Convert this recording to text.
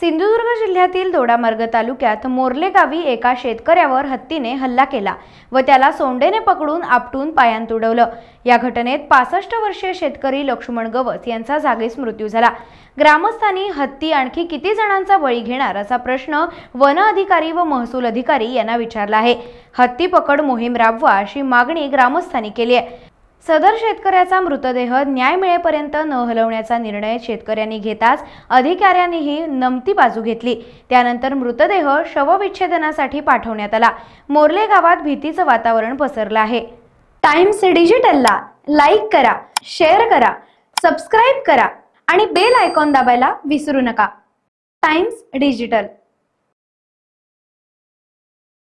सिंधुदुर्ग जिल्ह्यातील दोडामार्ग तालुक्यात मोर्ले गावी एका शेतकऱ्यावर हत्तीने हल्ला केला व त्याला सोंडेने पकडून आपटून पायात तुडवलं। या घटनेत 65 वर्षीय शेतकरी लक्ष्मण गवस यांचा जागीच मृत्यू झाला। ग्रामस्थांनी हत्ती आणखी किती जणांचा बळी घेणार असा प्रश्न वन अधिकारी व महसूल अधिकारी यांना विचारला आहे। हत्ती पकड मोहीम राबवा अशी मागणी ग्रामस्थांनी केली आहे। सदर शेतकऱ्याचा मृतदेह न्याय मिळेपर्यंत न हलवण्याचा निर्णय शेतकऱ्यांनी घेताच अधिकाऱ्यांनीही नमती बाजू घेतली। त्यानंतर मृतदेह शवविच्छेदनासाठी पाठवण्यात आला। मोर्ले गावात भीतीचं वातावरण पसरलं आहे। टाइम्स डिजिटलला लाईक करा, शेअर करा, सबस्क्राइब करा आणि बेल आयकॉन दाबायला विसरू नका। Times digital.